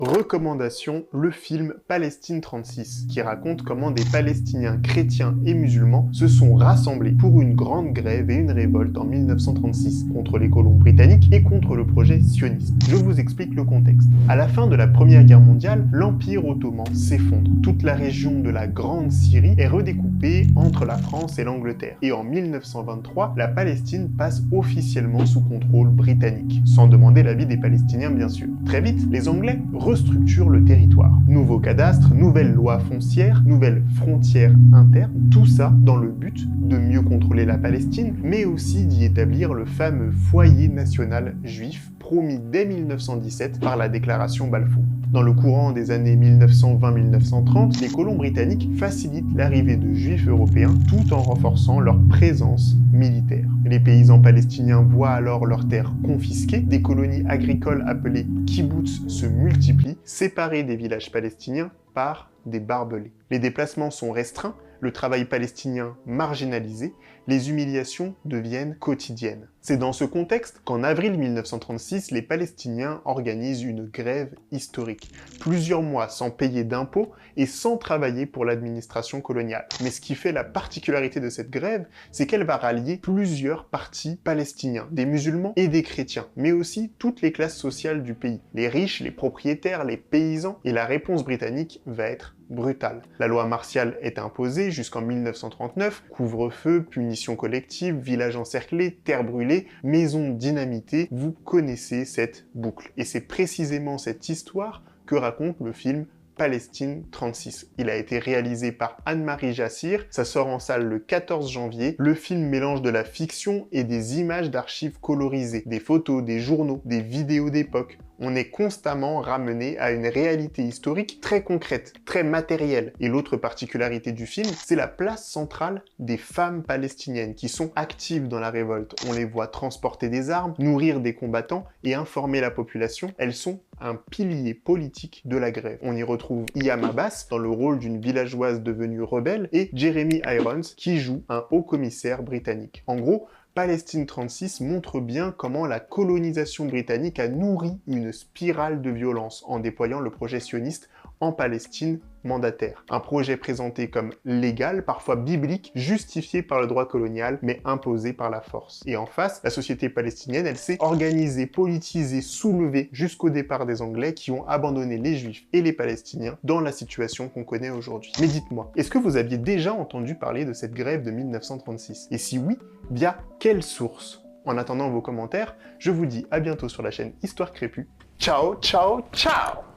Recommandation, le film Palestine 36, qui raconte comment des Palestiniens chrétiens et musulmans se sont rassemblés pour une grande grève et une révolte en 1936 contre les colons britanniques et contre le projet sioniste. Je vous explique le contexte. À la fin de la Première Guerre mondiale, l'Empire ottoman s'effondre. Toute la région de la Grande Syrie est redécoupée entre la France et l'Angleterre. Et en 1923, la Palestine passe officiellement sous contrôle britannique, sans demander l'avis des Palestiniens bien sûr. Très vite, les Anglais restructure le territoire. Nouveau cadastre, nouvelles lois foncières, nouvelles frontières internes, tout ça dans le but de mieux contrôler la Palestine, mais aussi d'y établir le fameux foyer national juif promis dès 1917 par la déclaration Balfour. Dans le courant des années 1920-1930, les colons britanniques facilitent l'arrivée de juifs européens tout en renforçant leur présence militaire. Les paysans palestiniens voient alors leurs terres confisquées, des colonies agricoles appelées kibbutz se multiplient, séparées des villages palestiniens par des barbelés. Les déplacements sont restreints, le travail palestinien marginalisé, les humiliations deviennent quotidiennes. C'est dans ce contexte qu'en avril 1936, les Palestiniens organisent une grève historique. Plusieurs mois sans payer d'impôts et sans travailler pour l'administration coloniale. Mais ce qui fait la particularité de cette grève, c'est qu'elle va rallier plusieurs partis palestiniens, des musulmans et des chrétiens, mais aussi toutes les classes sociales du pays. Les riches, les propriétaires, les paysans, et la réponse britannique va être brutale. La loi martiale est imposée jusqu'en 1939, couvre-feu, punition collective, village encerclé, terre brûlée, maison dynamitée, vous connaissez cette boucle. Et c'est précisément cette histoire que raconte le film Palestine 36. Il a été réalisé par Anne-Marie Jassir, ça sort en salle le 14 janvier. Le film mélange de la fiction et des images d'archives colorisées, des photos, des journaux, des vidéos d'époque. On est constamment ramené à une réalité historique très concrète, très matérielle. Et l'autre particularité du film, c'est la place centrale des femmes palestiniennes qui sont actives dans la révolte. On les voit transporter des armes, nourrir des combattants et informer la population. Elles sont un pilier politique de la grève. On y retrouve Iyam Abbas dans le rôle d'une villageoise devenue rebelle et Jeremy Irons qui joue un haut-commissaire britannique. En gros, Palestine 36 montre bien comment la colonisation britannique a nourri une spirale de violence en déployant le projet sioniste en Palestine mandataire. Un projet présenté comme légal, parfois biblique, justifié par le droit colonial, mais imposé par la force. Et en face, la société palestinienne, elle s'est organisée, politisée, soulevée jusqu'au départ des Anglais qui ont abandonné les Juifs et les Palestiniens dans la situation qu'on connaît aujourd'hui. Mais dites-moi, est-ce que vous aviez déjà entendu parler de cette grève de 1936? Et si oui, via quelle source? En attendant vos commentaires, je vous dis à bientôt sur la chaîne Histoire Crépue. Ciao, ciao, ciao!